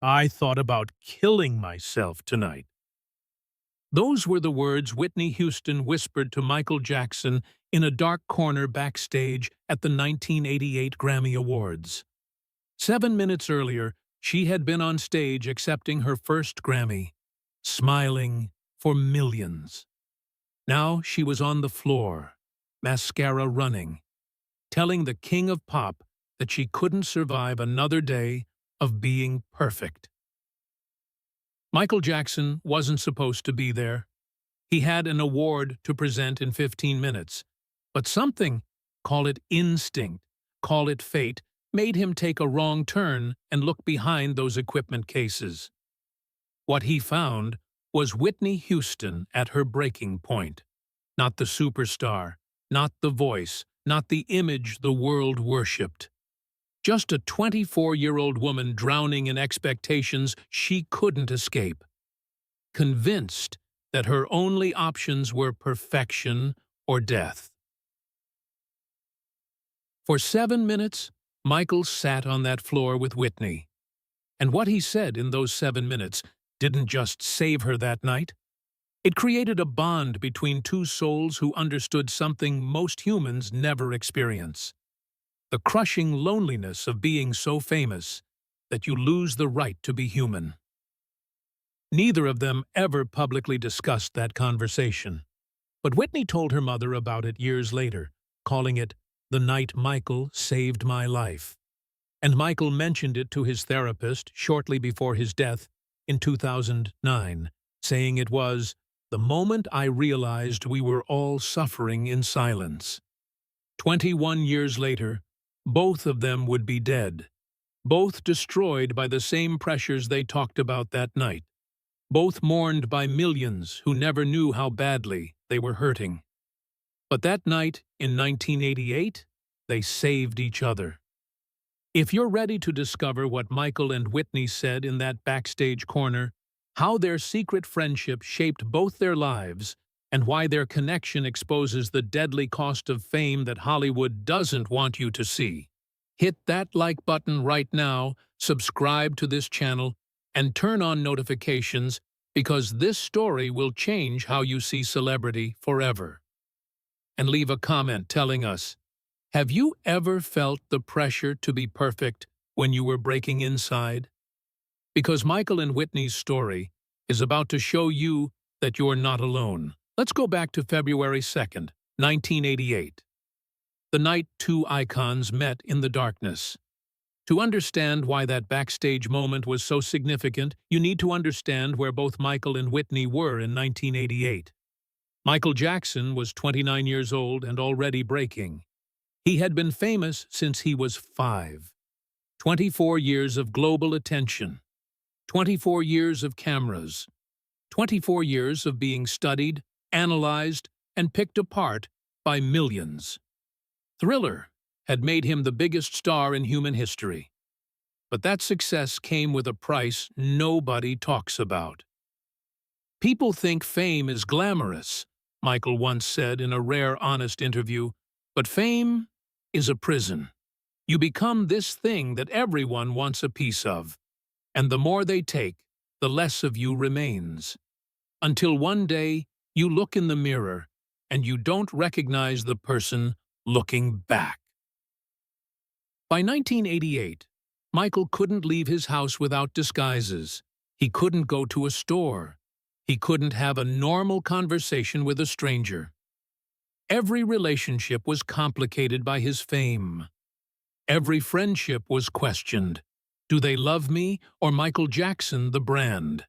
I thought about killing myself tonight. Those were the words Whitney Houston whispered to Michael Jackson in a dark corner backstage at the 1988 Grammy Awards. 7 minutes earlier, she had been on stage accepting her first Grammy, smiling for millions. Now she was on the floor, mascara running, telling the king of pop that she couldn't survive another day of being perfect. Michael Jackson wasn't supposed to be there. He had an award to present in 15 minutes. But something, call it instinct, call it fate, made him take a wrong turn and look behind those equipment cases. What he found was Whitney Houston at her breaking point. Not the superstar, not the voice, not the image the world worshipped. Just a 24-year-old woman drowning in expectations she couldn't escape. Convinced that her only options were perfection or death. For 7 minutes, Michael sat on that floor with Whitney. And what he said in those 7 minutes didn't just save her that night. It created a bond between two souls who understood something most humans never experience. The crushing loneliness of being so famous that you lose the right to be human. Neither of them ever publicly discussed that conversation, but Whitney told her mother about it years later, calling it the night Michael saved my life. And Michael mentioned it to his therapist shortly before his death in 2009, saying it was the moment I realized we were all suffering in silence. 21 years later, both of them would be dead, both destroyed by the same pressures they talked about that night, both mourned by millions who never knew how badly they were hurting. But that night, in 1988, they saved each other. If you're ready to discover what Michael and Whitney said in that backstage corner, how their secret friendship shaped both their lives, and why their connection exposes the deadly cost of fame that Hollywood doesn't want you to see, hit that like button right now, subscribe to this channel, and turn on notifications because this story will change how you see celebrity forever. And leave a comment telling us, have you ever felt the pressure to be perfect when you were breaking inside? Because Michael and Whitney's story is about to show you that you're not alone. Let's go back to February 2nd, 1988. The night two icons met in the darkness. To understand why that backstage moment was so significant, you need to understand where both Michael and Whitney were in 1988. Michael Jackson was 29 years old and already breaking. He had been famous since he was 5. 24 years of global attention. 24 years of cameras. 24 years of being studied, analyzed, and picked apart by millions. Thriller had made him the biggest star in human history. But that success came with a price nobody talks about. People think fame is glamorous, Michael once said in a rare honest interview, but fame is a prison. You become this thing that everyone wants a piece of, and the more they take, the less of you remains. Until one day, you look in the mirror, and you don't recognize the person looking back. By 1988, Michael couldn't leave his house without disguises. He couldn't go to a store. He couldn't have a normal conversation with a stranger. Every relationship was complicated by his fame. Every friendship was questioned. Do they love me or Michael Jackson, the brand?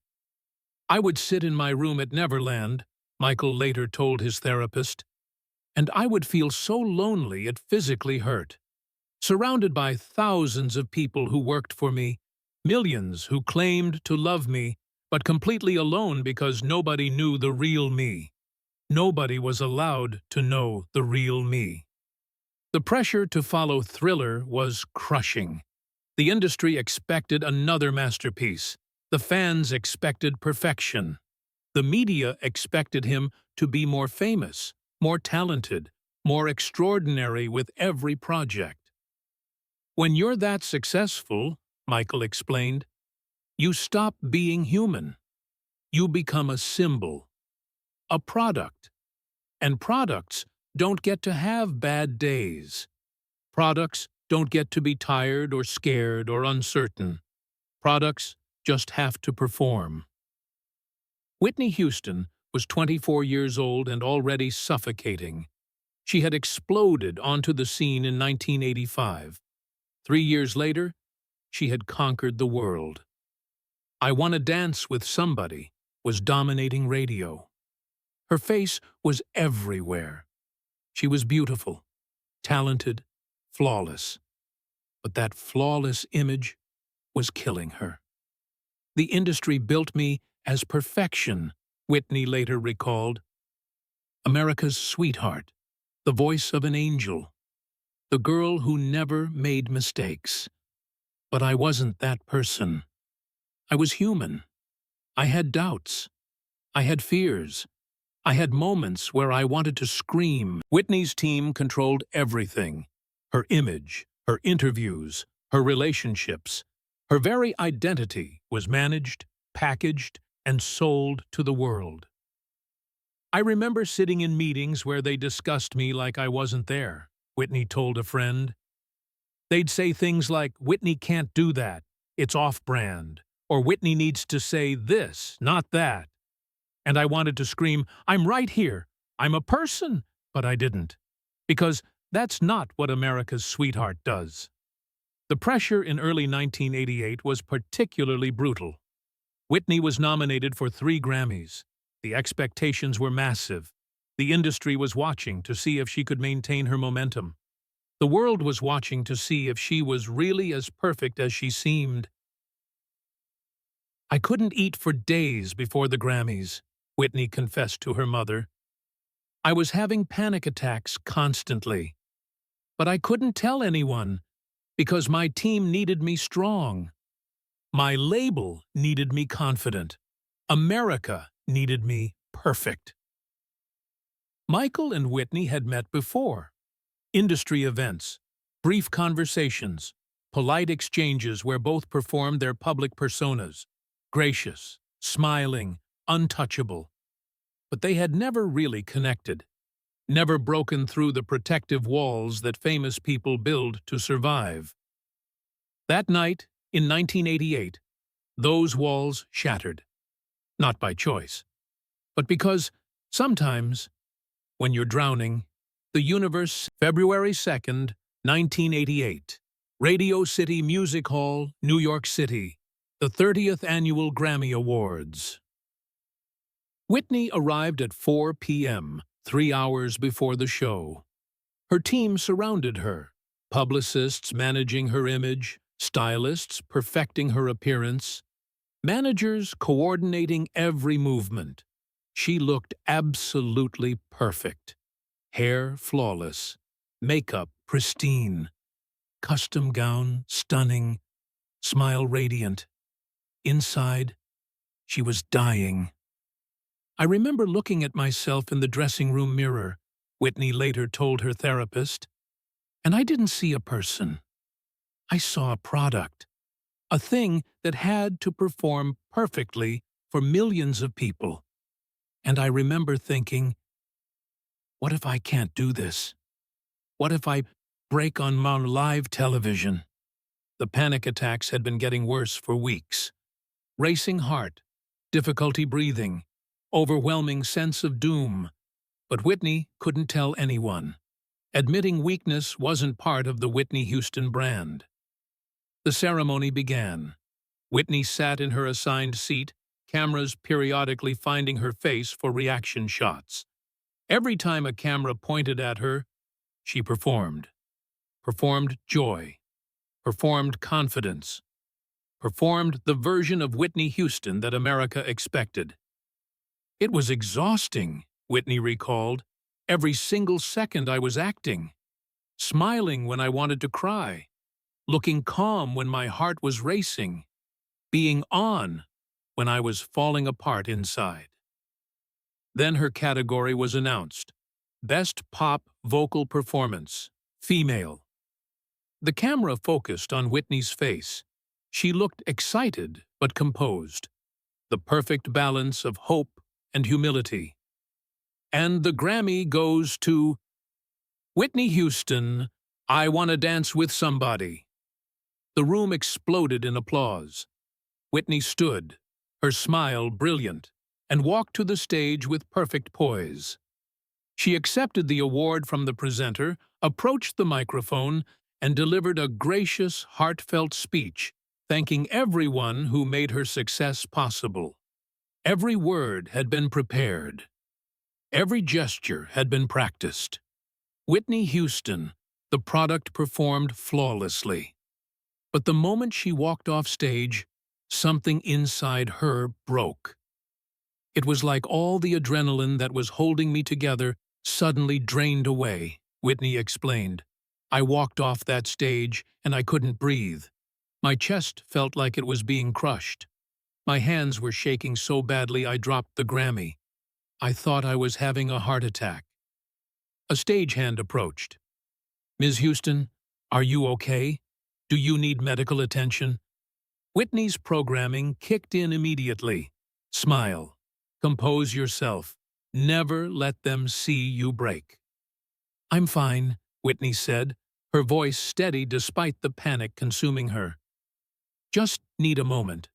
I would sit in my room at Neverland, Michael later told his therapist, and I would feel so lonely it physically hurt. Surrounded by thousands of people who worked for me, millions who claimed to love me, but completely alone because nobody knew the real me. Nobody was allowed to know the real me. The pressure to follow Thriller was crushing. The industry expected another masterpiece. The fans expected perfection. The media expected him to be more famous, more talented, more extraordinary with every project. When you're that successful, Michael explained, You stop being human. You become a symbol, a product. And products don't get to have bad days. Products don't get to be tired or scared or uncertain. Products just have to perform. Whitney Houston was 24 years old and already suffocating. She had exploded onto the scene in 1985. 3 years later, she had conquered the world. I Wanna Dance with Somebody was dominating radio. Her face was everywhere. She was beautiful, talented, flawless. But that flawless image was killing her. The industry built me as perfection, Whitney later recalled. America's sweetheart, the voice of an angel, the girl who never made mistakes. But I wasn't that person. I was human. I had doubts. I had fears. I had moments where I wanted to scream. Whitney's team controlled everything. Her image, her interviews, her relationships. Her very identity was managed, packaged, and sold to the world. I remember sitting in meetings where they discussed me like I wasn't there, Whitney told a friend. They'd say things like, "Whitney can't do that. It's off-brand." Or "Whitney needs to say this, not that." And I wanted to scream, "I'm right here. I'm a person," but I didn't. Because that's not what America's sweetheart does. The pressure in early 1988 was particularly brutal. Whitney was nominated for 3 Grammys. The expectations were massive. The industry was watching to see if she could maintain her momentum. The world was watching to see if she was really as perfect as she seemed. I couldn't eat for days before the Grammys, Whitney confessed to her mother. I was having panic attacks constantly. But I couldn't tell anyone, because my team needed me strong. My label needed me confident. America needed me perfect. Michael and Whitney had met before. Industry events, brief conversations, polite exchanges where both performed their public personas. Gracious, smiling, untouchable. But they had never really connected, never broken through the protective walls that famous people build to survive. That night, in 1988, those walls shattered. Not by choice, but because, sometimes, when you're drowning, the universe. February 2nd, 1988, Radio City Music Hall, New York City. The 30th Annual Grammy Awards. Whitney arrived at 4 p.m., 3 hours before the show. Her team surrounded her, publicists managing her image, stylists perfecting her appearance, managers coordinating every movement. She looked absolutely perfect. Hair flawless, makeup pristine, custom gown stunning, smile radiant. Inside, she was dying. I remember looking at myself in the dressing room mirror, Whitney later told her therapist, and I didn't see a person. I saw a product, a thing that had to perform perfectly for millions of people. And I remember thinking, what if I can't do this? What if I break on my live television? The panic attacks had been getting worse for weeks. Racing heart, difficulty breathing, overwhelming sense of doom. But Whitney couldn't tell anyone. Admitting weakness wasn't part of the Whitney Houston brand. The ceremony began. Whitney sat in her assigned seat, cameras periodically finding her face for reaction shots. Every time a camera pointed at her, she performed. Performed joy. Performed confidence. Performed the version of Whitney Houston that America expected. It was exhausting, Whitney recalled. Every single second I was acting. Smiling when I wanted to cry. Looking calm when my heart was racing. Being on when I was falling apart inside. Then her category was announced. Best Pop Vocal Performance, Female. The camera focused on Whitney's face. She looked excited but composed, the perfect balance of hope and humility. And the Grammy goes to Whitney Houston, I Wanna Dance with Somebody. The room exploded in applause. Whitney stood, her smile brilliant, and walked to the stage with perfect poise. She accepted the award from the presenter, approached the microphone, and delivered a gracious, heartfelt speech, thanking everyone who made her success possible. Every word had been prepared. Every gesture had been practiced. Whitney Houston, the product performed flawlessly. But the moment she walked off stage, something inside her broke. It was like all the adrenaline that was holding me together suddenly drained away, Whitney explained. I walked off that stage and I couldn't breathe. My chest felt like it was being crushed. My hands were shaking so badly I dropped the Grammy. I thought I was having a heart attack. A stagehand approached. Ms. Houston, are you okay? Do you need medical attention? Whitney's programming kicked in immediately. Smile. Compose yourself. Never let them see you break. I'm fine, Whitney said, her voice steady despite the panic consuming her. Just need a moment.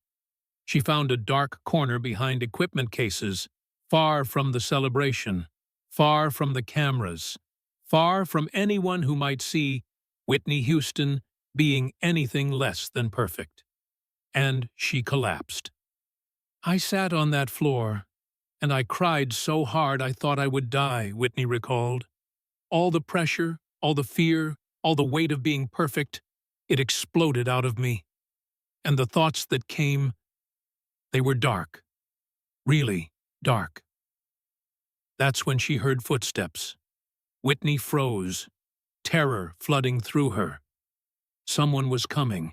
She found a dark corner behind equipment cases, far from the celebration, far from the cameras, far from anyone who might see Whitney Houston being anything less than perfect. And she collapsed. I sat on that floor, and I cried so hard I thought I would die, Whitney recalled. All the pressure, all the fear, all the weight of being perfect, it exploded out of me. And the thoughts that came, they were dark. Really dark. That's when she heard footsteps. Whitney froze, terror flooding through her. Someone was coming.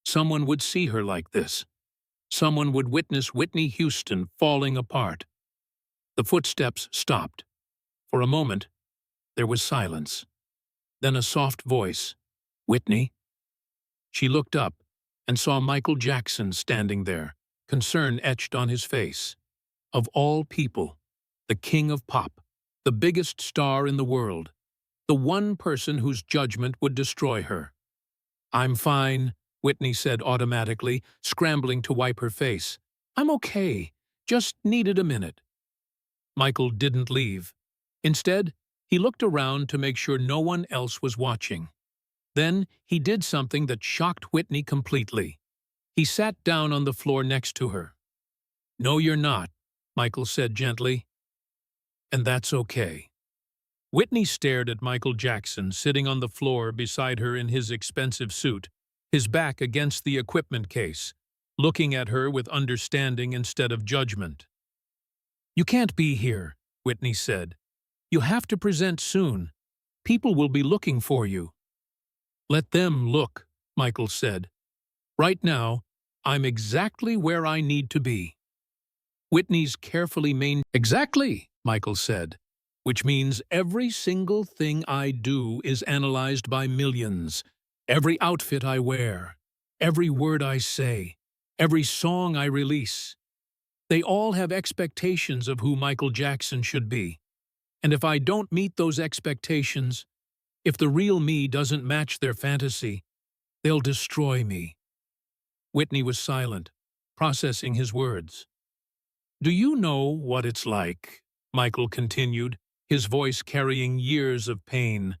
Someone would see her like this. Someone would witness Whitney Houston falling apart. The footsteps stopped. For a moment, there was silence. Then a soft voice. Whitney? She looked up and saw Michael Jackson standing there, concern etched on his face. Of all people, the king of pop, the biggest star in the world, the one person whose judgment would destroy her. I'm fine, Whitney said automatically, scrambling to wipe her face. I'm okay, just needed a minute. Michael didn't leave. Instead, he looked around to make sure no one else was watching. Then he did something that shocked Whitney completely. He sat down on the floor next to her. No, you're not, Michael said gently. And that's okay. Whitney stared at Michael Jackson sitting on the floor beside her in his expensive suit, his back against the equipment case, looking at her with understanding instead of judgment. You can't be here, Whitney said. You have to present soon. People will be looking for you. Let them look, Michael said. Right now, I'm exactly where I need to be. Whitney's carefully Exactly, Michael said, which means every single thing I do is analyzed by millions. Every outfit I wear, every word I say, every song I release. They all have expectations of who Michael Jackson should be. And if I don't meet those expectations, if the real me doesn't match their fantasy, they'll destroy me. Whitney was silent, processing his words. Do you know what it's like, Michael continued, his voice carrying years of pain,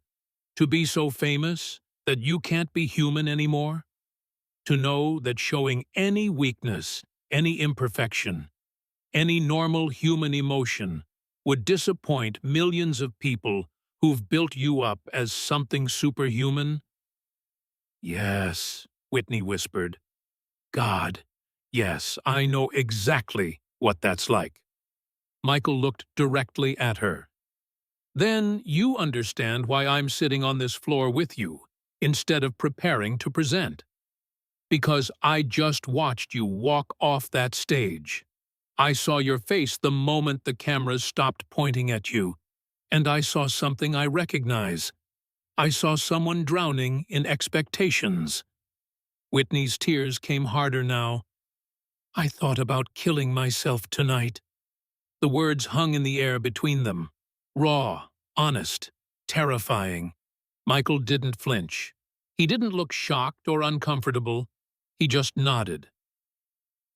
to be so famous that you can't be human anymore? To know that showing any weakness, any imperfection, any normal human emotion would disappoint millions of people who've built you up as something superhuman? Yes, Whitney whispered. God, yes, I know exactly what that's like. Michael looked directly at her. Then you understand why I'm sitting on this floor with you, instead of preparing to present. Because I just watched you walk off that stage. I saw your face the moment the cameras stopped pointing at you, and I saw something I recognize. I saw someone drowning in expectations. Whitney's tears came harder now. I thought about killing myself tonight. The words hung in the air between them. Raw, honest, terrifying. Michael didn't flinch. He didn't look shocked or uncomfortable. He just nodded.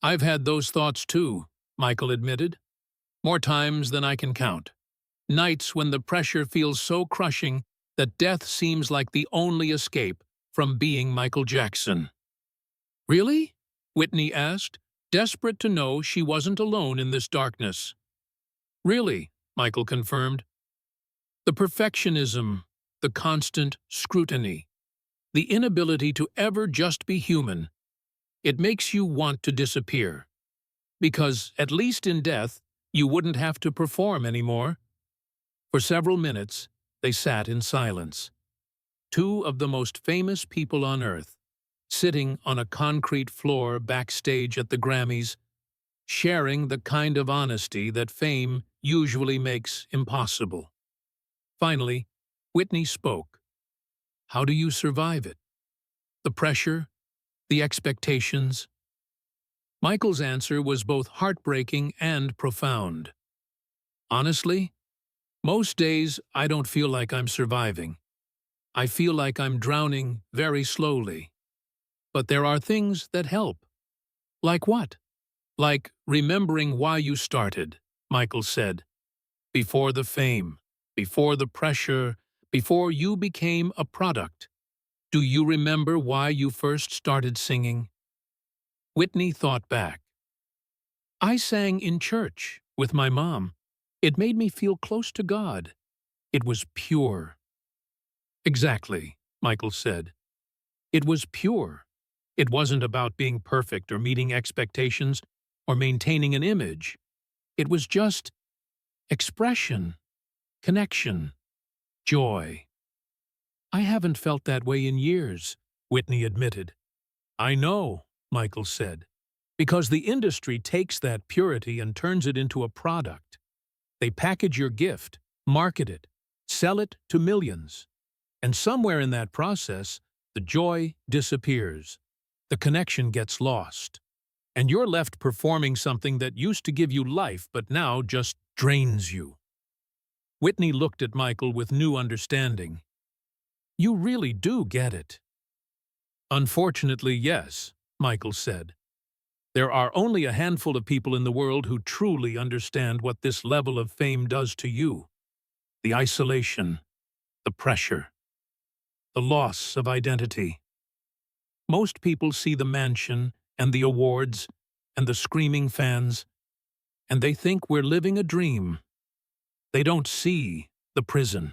I've had those thoughts too, Michael admitted. More times than I can count. Nights when the pressure feels so crushing that death seems like the only escape from being Michael Jackson. Really? Whitney asked, desperate to know she wasn't alone in this darkness. Really, Michael confirmed. The perfectionism, the constant scrutiny, the inability to ever just be human. It makes you want to disappear. Because, at least in death, you wouldn't have to perform anymore. For several minutes, they sat in silence. Two of the most famous people on Earth, sitting on a concrete floor backstage at the Grammys, sharing the kind of honesty that fame usually makes impossible. Finally, Whitney spoke. How do you survive it? The pressure? The expectations? Michael's answer was both heartbreaking and profound. Honestly, most days I don't feel like I'm surviving. I feel like I'm drowning very slowly. But there are things that help. Like what? Like remembering why you started, Michael said. Before the fame, before the pressure, before you became a product. Do you remember why you first started singing? Whitney thought back. I sang in church with my mom. It made me feel close to God. It was pure. Exactly, Michael said. It was pure. It wasn't about being perfect or meeting expectations or maintaining an image. It was just expression, connection, joy. I haven't felt that way in years, Whitney admitted. I know, Michael said, because the industry takes that purity and turns it into a product. They package your gift, market it, sell it to millions. And somewhere in that process, the joy disappears. The connection gets lost. And you're left performing something that used to give you life but now just drains you. Whitney looked at Michael with new understanding. You really do get it. Unfortunately, yes, Michael said. There are only a handful of people in the world who truly understand what this level of fame does to you. The isolation, the pressure, the loss of identity. Most people see the mansion and the awards and the screaming fans, and they think we're living a dream. They don't see the prison.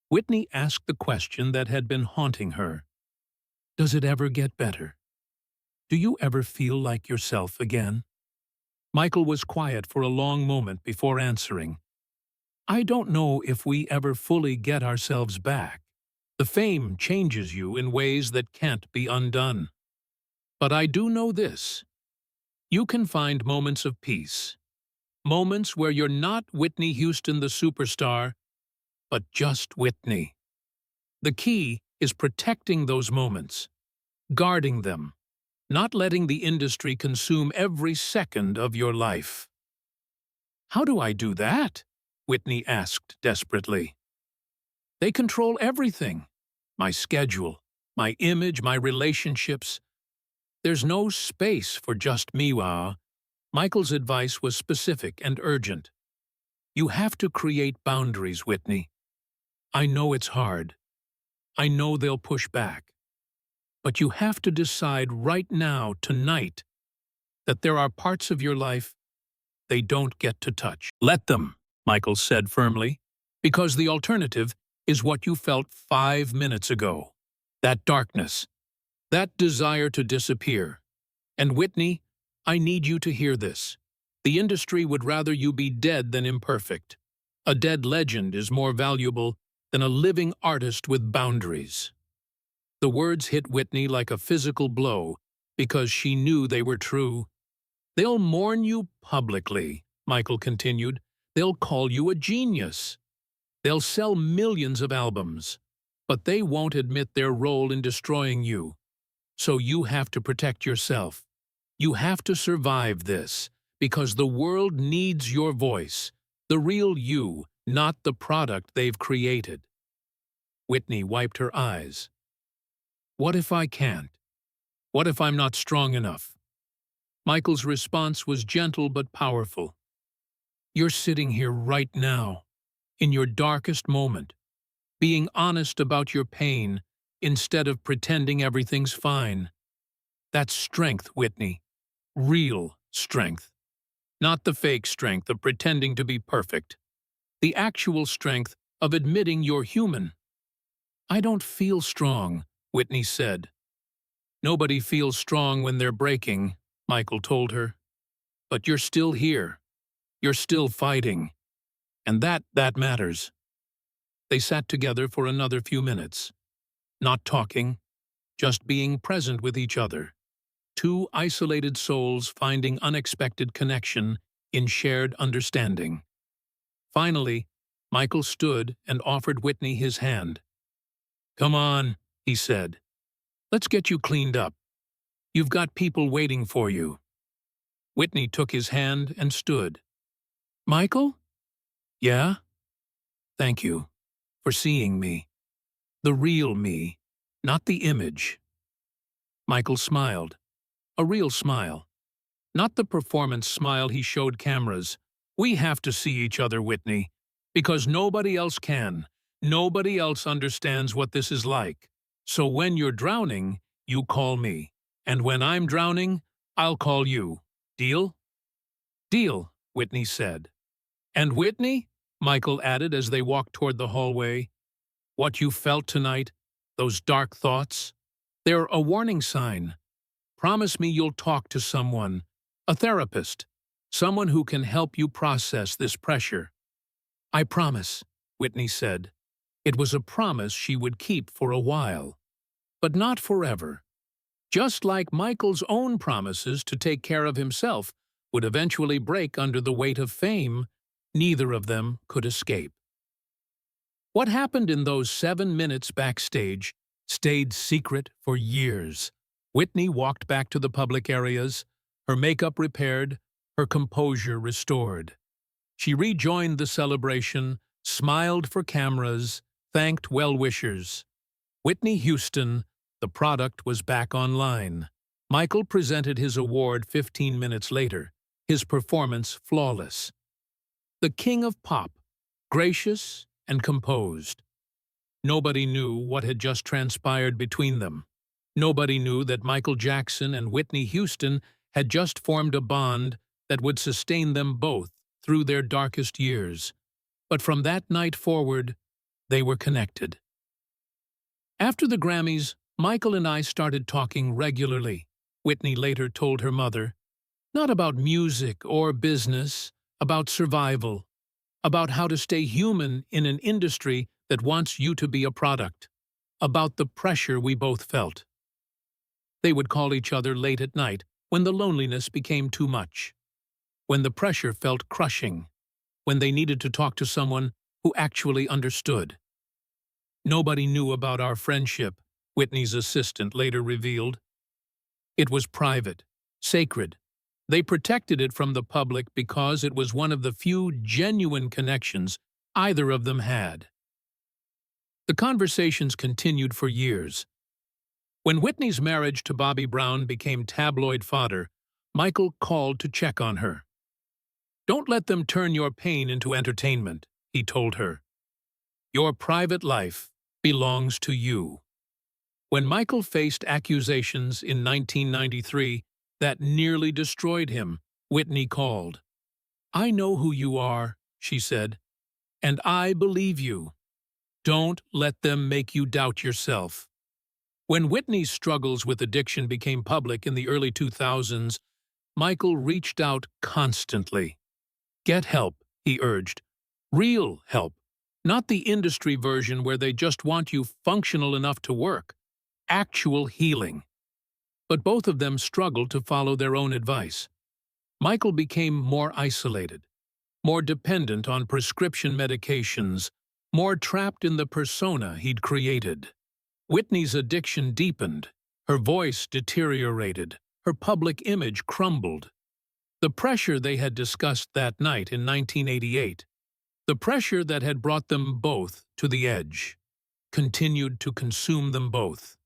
Whitney asked the question that had been haunting her. Does it ever get better? Do you ever feel like yourself again? Michael was quiet for a long moment before answering. I don't know if we ever fully get ourselves back. The fame changes you in ways that can't be undone. But I do know this. You can find moments of peace. Moments where you're not Whitney Houston the superstar, but just Whitney. The key is protecting those moments, guarding them, not letting the industry consume every second of your life. How do I do that? Whitney asked desperately. They control everything. My schedule, my image, my relationships. There's no space for just me, Wah. Michael's advice was specific and urgent. You have to create boundaries, Whitney. I know it's hard. I know they'll push back. But you have to decide right now, tonight, that there are parts of your life they don't get to touch. Let them, Michael said firmly, because the alternative is what you felt 5 minutes ago. That darkness, that desire to disappear. And Whitney, I need you to hear this. The industry would rather you be dead than imperfect. A dead legend is more valuable than a living artist with boundaries. The words hit Whitney like a physical blow because she knew they were true. They'll mourn you publicly, Michael continued. They'll call you a genius. They'll sell millions of albums, but they won't admit their role in destroying you. So you have to protect yourself. You have to survive this, because the world needs your voice, the real you, not the product they've created." Whitney wiped her eyes. "What if I can't? What if I'm not strong enough?" Michael's response was gentle but powerful. "You're sitting here right now, in your darkest moment, being honest about your pain instead of pretending everything's fine. That's strength, Whitney. Real strength. Not the fake strength of pretending to be perfect. The actual strength of admitting you're human." "I don't feel strong," Whitney said. "Nobody feels strong when they're breaking," Michael told her. "But you're still here. You're still fighting. And that matters." They sat together for another few minutes, not talking, just being present with each other. Two isolated souls finding unexpected connection in shared understanding. Finally, Michael stood and offered Whitney his hand. "Come on," he said. "Let's get you cleaned up. You've got people waiting for you." Whitney took his hand and stood. "Michael?" "Yeah?" "Thank you for seeing me. The real me, not the image." Michael smiled. A real smile. Not the performance smile he showed cameras. "We have to see each other, Whitney, because nobody else can. Nobody else understands what this is like. So when you're drowning, you call me. And when I'm drowning, I'll call you. Deal?" "Deal," Whitney said. "And Whitney," Michael added as they walked toward the hallway, "what you felt tonight, those dark thoughts, they're a warning sign. Promise me you'll talk to someone, a therapist, someone who can help you process this pressure." "I promise," Whitney said. It was a promise she would keep for a while, but not forever. Just like Michael's own promises to take care of himself would eventually break under the weight of fame, neither of them could escape. What happened in those 7 minutes backstage stayed secret for years. Whitney walked back to the public areas, her makeup repaired, her composure restored. She rejoined the celebration, smiled for cameras, thanked well-wishers. Whitney Houston, the product, was back online. Michael presented his award 15 minutes later, his performance flawless. The king of pop, gracious and composed. Nobody knew what had just transpired between them. Nobody knew that Michael Jackson and Whitney Houston had just formed a bond that would sustain them both through their darkest years. But from that night forward, they were connected. After the Grammys, Michael and I started talking regularly, Whitney later told her mother. Not about music or business, about survival, about how to stay human in an industry that wants you to be a product, about the pressure we both felt. They would call each other late at night when the loneliness became too much, when the pressure felt crushing, when they needed to talk to someone who actually understood. Nobody knew about our friendship, Whitney's assistant later revealed. It was private, sacred. They protected it from the public because it was one of the few genuine connections either of them had. The conversations continued for years. When Whitney's marriage to Bobby Brown became tabloid fodder, Michael called to check on her. "Don't let them turn your pain into entertainment," he told her. "Your private life belongs to you." When Michael faced accusations in 1993 that nearly destroyed him, Whitney called. "I know who you are," she said, "and I believe you. Don't let them make you doubt yourself." When Whitney's struggles with addiction became public in the early 2000s, Michael reached out constantly. "Get help," he urged. "Real help. Not the industry version where they just want you functional enough to work. Actual healing." But both of them struggled to follow their own advice. Michael became more isolated, more dependent on prescription medications, more trapped in the persona he'd created. Whitney's addiction deepened, her voice deteriorated, her public image crumbled. The pressure they had discussed that night in 1988, the pressure that had brought them both to the edge, continued to consume them both.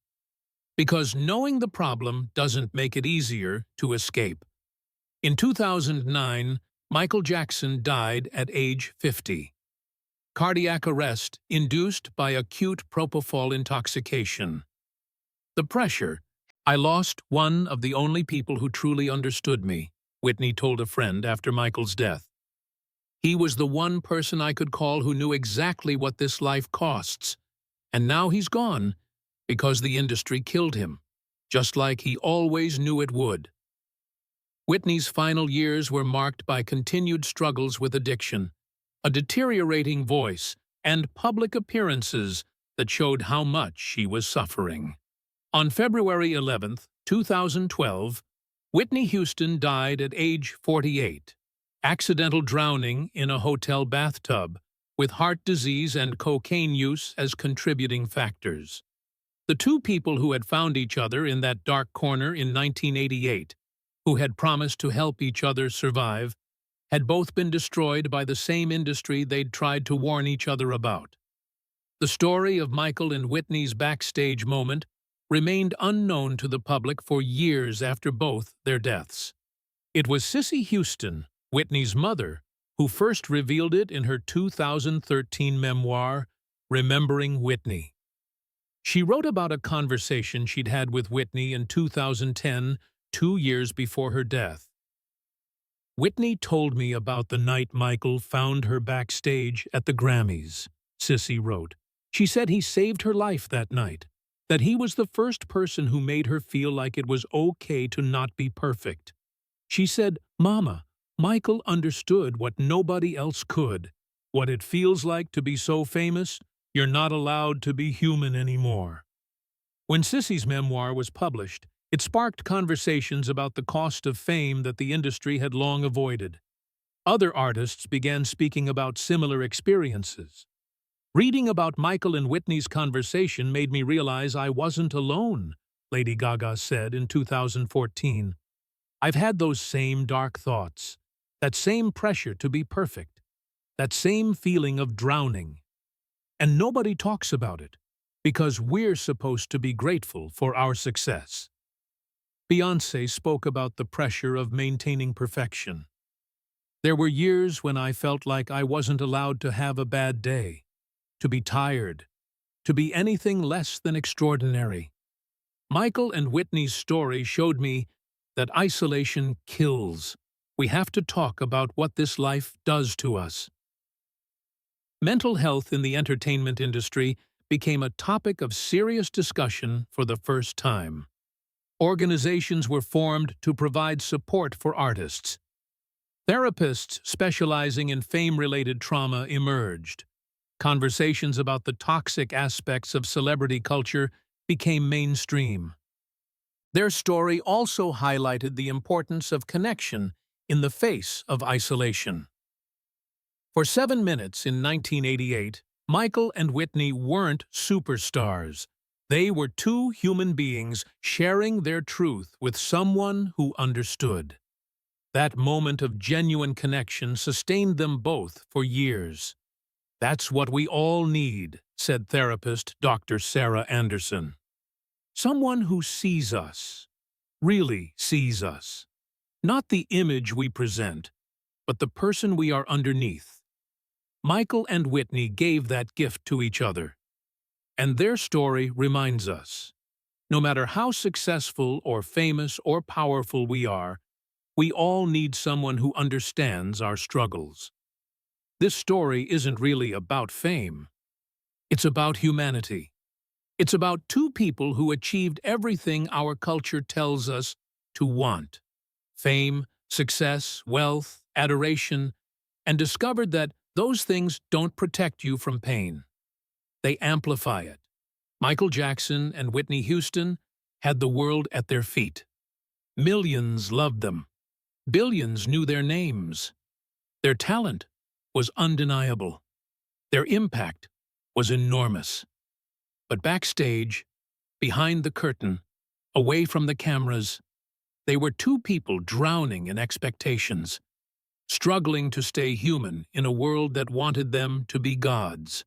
Because knowing the problem doesn't make it easier to escape. In 2009, Michael Jackson died at age 50. Cardiac arrest induced by acute propofol intoxication. The pressure. I lost one of the only people who truly understood me, Whitney told a friend after Michael's death. He was the one person I could call who knew exactly what this life costs. And now he's gone because the industry killed him, just like he always knew it would. Whitney's final years were marked by continued struggles with addiction, a deteriorating voice, and public appearances that showed how much she was suffering. On February 11, 2012, Whitney Houston died at age 48, accidental drowning in a hotel bathtub, with heart disease and cocaine use as contributing factors. The two people who had found each other in that dark corner in 1988, who had promised to help each other survive, had both been destroyed by the same industry they'd tried to warn each other about. The story of Michael and Whitney's backstage moment remained unknown to the public for years after both their deaths. It was Cissy Houston, Whitney's mother, who first revealed it in her 2013 memoir, Remembering Whitney. She wrote about a conversation she'd had with Whitney in 2010, 2 years before her death. Whitney told me about the night Michael found her backstage at the Grammys, Cissy wrote. She said he saved her life that night, that he was the first person who made her feel like it was okay to not be perfect. She said, "Mama, Michael understood what nobody else could, what it feels like to be so famous, you're not allowed to be human anymore." When Cissy's memoir was published, it sparked conversations about the cost of fame that the industry had long avoided. Other artists began speaking about similar experiences. Reading about Michael and Whitney's conversation made me realize I wasn't alone, Lady Gaga said in 2014. I've had those same dark thoughts, that same pressure to be perfect, that same feeling of drowning. And nobody talks about it, because we're supposed to be grateful for our success. Beyoncé spoke about the pressure of maintaining perfection. There were years when I felt like I wasn't allowed to have a bad day, to be tired, to be anything less than extraordinary. Michael and Whitney's story showed me that isolation kills. We have to talk about what this life does to us. Mental health in the entertainment industry became a topic of serious discussion for the first time. Organizations were formed to provide support for artists. Therapists specializing in fame-related trauma emerged. Conversations about the toxic aspects of celebrity culture became mainstream. Their story also highlighted the importance of connection in the face of isolation. For 7 minutes in 1988, Michael and Whitney weren't superstars. They were two human beings sharing their truth with someone who understood. That moment of genuine connection sustained them both for years. That's what we all need, said therapist Dr. Sarah Anderson. Someone who sees us, really sees us. Not the image we present, but the person we are underneath. Michael and Whitney gave that gift to each other. And their story reminds us, no matter how successful or famous or powerful we are, we all need someone who understands our struggles. This story isn't really about fame. It's about humanity. It's about two people who achieved everything our culture tells us to want: fame, success, wealth, adoration, and discovered that those things don't protect you from pain. They amplify it. Michael Jackson and Whitney Houston had the world at their feet. Millions loved them. Billions knew their names. Their talent was undeniable. Their impact was enormous. But backstage, behind the curtain, away from the cameras, They were two people drowning in expectations, struggling to stay human in a world that wanted them to be gods.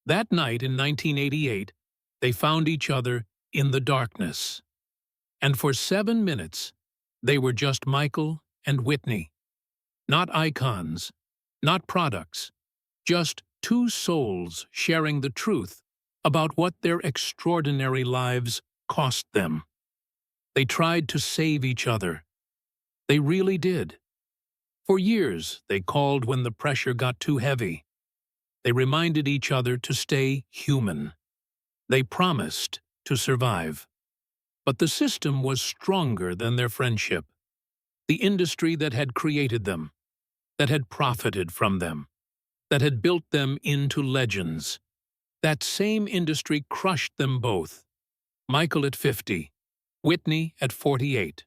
That night in 1988, they found each other in the darkness. And for 7 minutes, they were just Michael and Whitney. Not icons, not products, just two souls sharing the truth about what their extraordinary lives cost them. They tried to save each other. They really did. For years, they called when the pressure got too heavy. They reminded each other to stay human. They promised to survive. But the system was stronger than their friendship. The industry that had created them, that had profited from them, that had built them into legends. That same industry crushed them both. Michael at 50, Whitney at 48.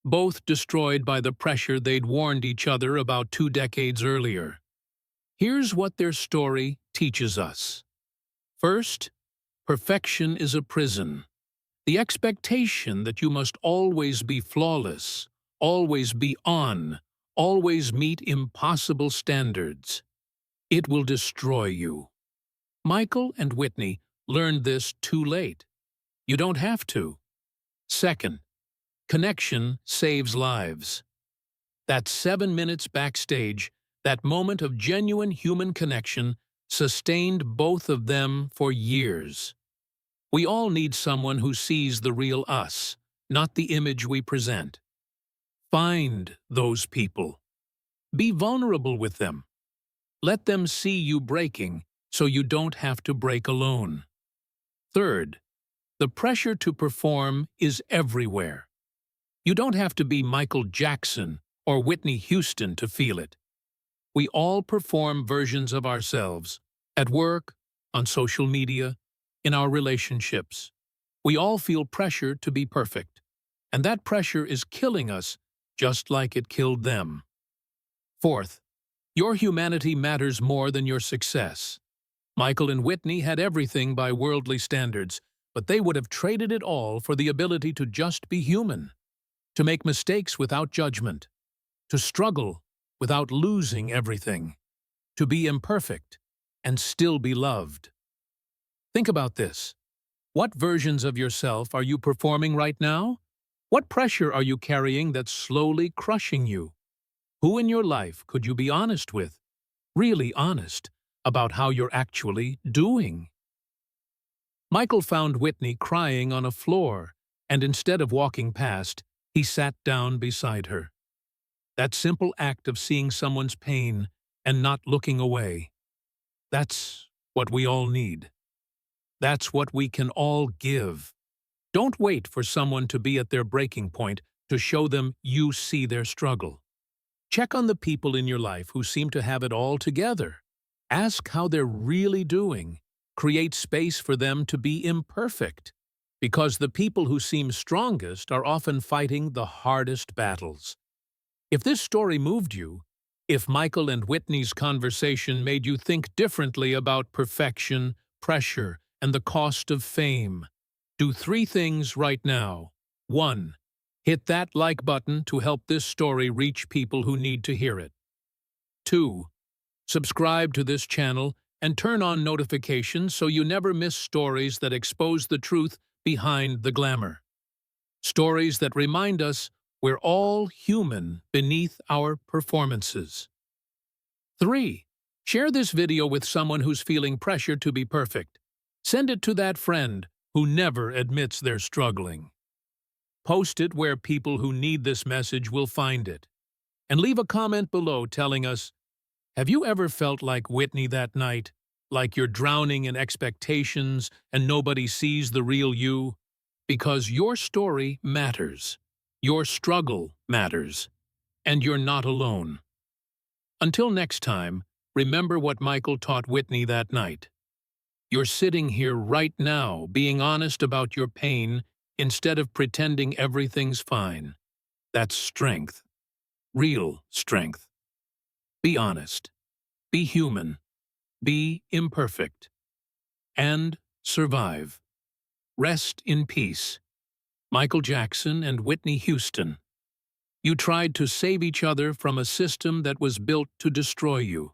Both destroyed by the pressure they'd warned each other about 2 decades earlier. Here's what their story teaches us. First, perfection is a prison. The expectation that you must always be flawless, always be on, always meet impossible standards. It will destroy you. Michael and Whitney learned this too late. You don't have to. Second, connection saves lives. That 7 minutes backstage, that moment of genuine human connection, sustained both of them for years. We all need someone who sees the real us, not the image we present. Find those people. Be vulnerable with them. Let them see you breaking so you don't have to break alone. Third, the pressure to perform is everywhere. You don't have to be Michael Jackson or Whitney Houston to feel it. We all perform versions of ourselves, at work, on social media, in our relationships. We all feel pressure to be perfect, and that pressure is killing us just like it killed them. Fourth, your humanity matters more than your success. Michael and Whitney had everything by worldly standards, but they would have traded it all for the ability to just be human, to make mistakes without judgment, to struggle without losing everything, to be imperfect and still be loved. Think about this. What versions of yourself are you performing right now? What pressure are you carrying that's slowly crushing you? Who in your life could you be honest with, really honest, about how you're actually doing? Michael found Whitney crying on a floor, and instead of walking past, he sat down beside her. That simple act of seeing someone's pain and not looking away, that's what we all need. That's what we can all give. Don't wait for someone to be at their breaking point to show them you see their struggle. Check on the people in your life who seem to have it all together. Ask how they're really doing. Create space for them to be imperfect. Because the people who seem strongest are often fighting the hardest battles. If this story moved you, if Michael and Whitney's conversation made you think differently about perfection, pressure, and the cost of fame, do 3 things right now. 1. Hit that like button to help this story reach people who need to hear it. 2. Subscribe to this channel and turn on notifications so you never miss stories that expose the truth behind the glamour. Stories that remind us we're all human beneath our performances. 3. Share this video with someone who's feeling pressure to be perfect. Send it to that friend who never admits they're struggling. Post it where people who need this message will find it. And leave a comment below telling us, have you ever felt like Whitney that night? Like you're drowning in expectations and nobody sees the real you? Because your story matters. Your struggle matters. And you're not alone. Until next time, remember what Michael taught Whitney that night. You're sitting here right now being honest about your pain instead of pretending everything's fine. That's strength. Real strength. Be honest. Be human. Be imperfect. And survive. Rest in peace. Michael Jackson and Whitney Houston. You tried to save each other from a system that was built to destroy you.